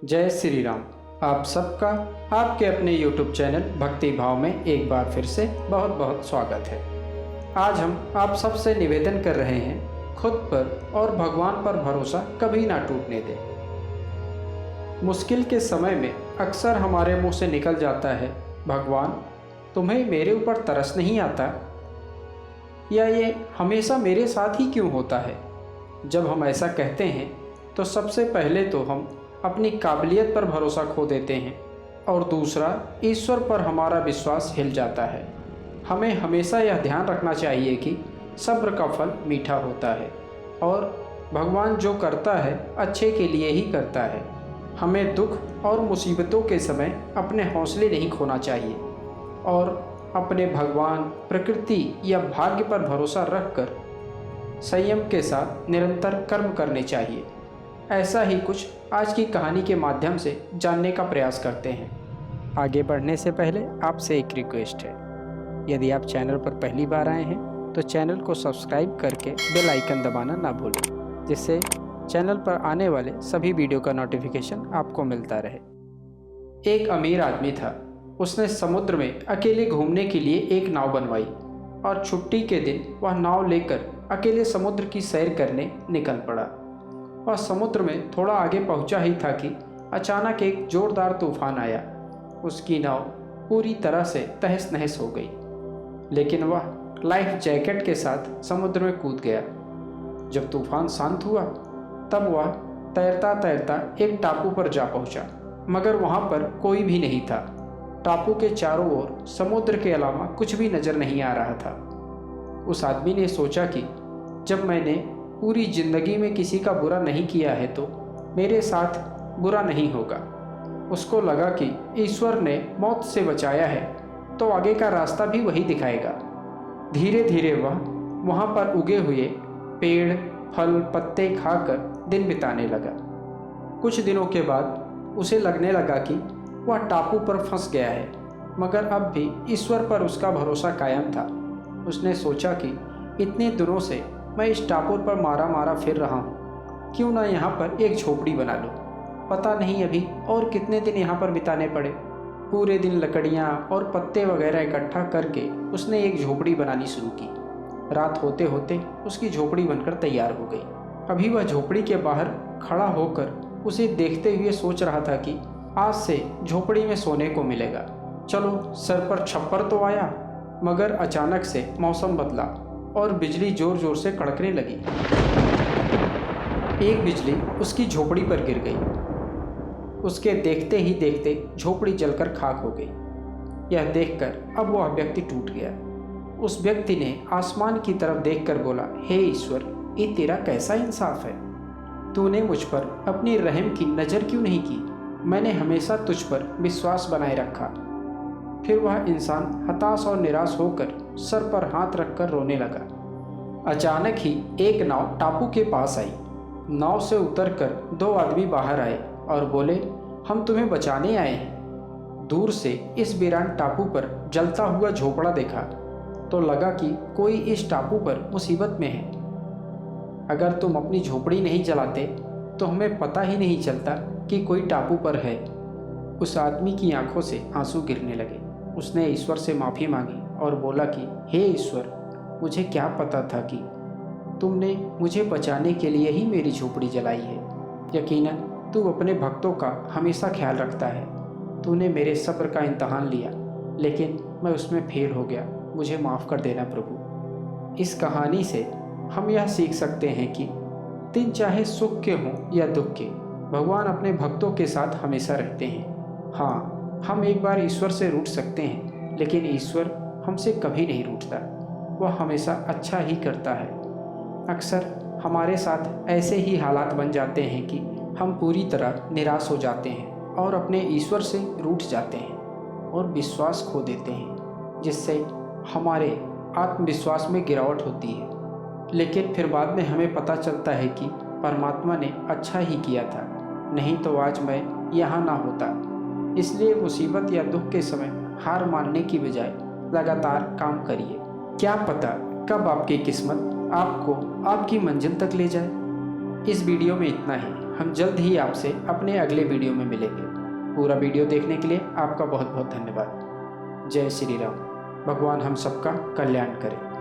जय श्री राम। आप सबका आपके अपने YouTube चैनल भक्ति भाव में एक बार फिर से बहुत बहुत स्वागत है। आज हम आप सबसे निवेदन कर रहे हैं, खुद पर और भगवान पर भरोसा कभी ना टूटने दें। मुश्किल के समय में अक्सर हमारे मुंह से निकल जाता है, भगवान तुम्हें मेरे ऊपर तरस नहीं आता, या ये हमेशा मेरे साथ ही क्यों होता है। जब हम ऐसा कहते हैं तो सबसे पहले तो हम अपनी काबिलियत पर भरोसा खो देते हैं और दूसरा ईश्वर पर हमारा विश्वास हिल जाता है। हमें हमेशा यह ध्यान रखना चाहिए कि सब्र का फल मीठा होता है और भगवान जो करता है अच्छे के लिए ही करता है। हमें दुख और मुसीबतों के समय अपने हौसले नहीं खोना चाहिए और अपने भगवान, प्रकृति या भाग्य पर भरोसा रखकर संयम के साथ निरंतर कर्म करने चाहिए। ऐसा ही कुछ आज की कहानी के माध्यम से जानने का प्रयास करते हैं। आगे बढ़ने से पहले आपसे एक रिक्वेस्ट है, यदि आप चैनल पर पहली बार आए हैं तो चैनल को सब्सक्राइब करके बेल आइकन दबाना ना भूलें, जिससे चैनल पर आने वाले सभी वीडियो का नोटिफिकेशन आपको मिलता रहे। एक अमीर आदमी था। उसने समुद्र में अकेले घूमने के लिए एक नाव बनवाई और छुट्टी के दिन वह नाव लेकर अकेले समुद्र की सैर करने निकल पड़ा। वह समुद्र में थोड़ा आगे पहुंचा ही था कि अचानक एक जोरदार तूफान आया। उसकी नाव पूरी तरह से तहस नहस हो गई, लेकिन वह लाइफ जैकेट के साथ समुद्र में कूद गया। जब तूफान शांत हुआ तब वह तैरता तैरता एक टापू पर जा पहुंचा, मगर वहां पर कोई भी नहीं था। टापू के चारों ओर समुद्र के अलावा कुछ भी नजर नहीं आ रहा था। उस आदमी ने सोचा कि जब मैंने पूरी जिंदगी में किसी का बुरा नहीं किया है तो मेरे साथ बुरा नहीं होगा। उसको लगा कि ईश्वर ने मौत से बचाया है तो आगे का रास्ता भी वही दिखाएगा। धीरे धीरे वह वहाँ पर उगे हुए पेड़, फल, पत्ते खाकर दिन बिताने लगा। कुछ दिनों के बाद उसे लगने लगा कि वह टापू पर फंस गया है, मगर अब भी ईश्वर पर उसका भरोसा कायम था। उसने सोचा कि इतने दिनों से मैं इस टापू पर मारा मारा फिर रहा हूँ, क्यों ना यहाँ पर एक झोपड़ी बना लूँ। पता नहीं अभी और कितने दिन यहाँ पर बिताने पड़े। पूरे दिन लकड़ियाँ और पत्ते वगैरह इकट्ठा करके उसने एक झोपड़ी बनानी शुरू की। रात होते होते उसकी झोपड़ी बनकर तैयार हो गई। अभी वह झोपड़ी के बाहर खड़ा होकर उसे देखते हुए सोच रहा था कि आज से झोपड़ी में सोने को मिलेगा। चलो, सर पर छप्पर तो आया, मगर अचानक से मौसम बदला और बिजली जोर जोर से कड़कने लगी। एक बिजली उसकी झोपड़ी पर गिर गई। उसके देखते ही देखते झोपड़ी जलकर खाक हो गई। यह देखकर अब वह व्यक्ति टूट गया। उस व्यक्ति ने आसमान की तरफ देखकर बोला, हे ईश्वर, ये तेरा कैसा इंसाफ है। तूने मुझ पर अपनी रहम की नज़र क्यों नहीं की। मैंने हमेशा तुझ पर विश्वास बनाए रखा। फिर वह इंसान हताश और निराश होकर सर पर हाथ रखकर रोने लगा। अचानक ही एक नाव टापू के पास आई। नाव से उतरकर दो आदमी बाहर आए और बोले, हम तुम्हें बचाने आए हैं। दूर से इस वीरान टापू पर जलता हुआ झोपड़ा देखा तो लगा कि कोई इस टापू पर मुसीबत में है। अगर तुम अपनी झोपड़ी नहीं जलाते तो हमें पता ही नहीं चलता कि कोई टापू पर है। उस आदमी की आंखों से आंसू गिरने लगे। उसने ईश्वर से माफ़ी मांगी और बोला कि हे ईश्वर, मुझे क्या पता था कि तुमने मुझे बचाने के लिए ही मेरी झोपड़ी जलाई है। यकीनन तू अपने भक्तों का हमेशा ख्याल रखता है। तूने मेरे सब्र का इम्तहान लिया, लेकिन मैं उसमें फेल हो गया। मुझे माफ़ कर देना प्रभु। इस कहानी से हम यह सीख सकते हैं कि दिन चाहे सुख के हों या दुख के, भगवान अपने भक्तों के साथ हमेशा रहते हैं। हाँ, हम एक बार ईश्वर से रूठ सकते हैं, लेकिन ईश्वर हमसे कभी नहीं रूठता। वह हमेशा अच्छा ही करता है। अक्सर हमारे साथ ऐसे ही हालात बन जाते हैं कि हम पूरी तरह निराश हो जाते हैं और अपने ईश्वर से रूठ जाते हैं और विश्वास खो देते हैं, जिससे हमारे आत्मविश्वास में गिरावट होती है। लेकिन फिर बाद में हमें पता चलता है कि परमात्मा ने अच्छा ही किया था, नहीं तो आज मैं यहाँ ना होता। इसलिए मुसीबत या दुख के समय हार मानने की बजाय लगातार काम करिए। क्या पता कब आपकी किस्मत आपको आपकी मंजिल तक ले जाए। इस वीडियो में इतना ही। हम जल्द ही आपसे अपने अगले वीडियो में मिलेंगे। पूरा वीडियो देखने के लिए आपका बहुत बहुत धन्यवाद। जय श्री राम। भगवान हम सबका कल्याण करें।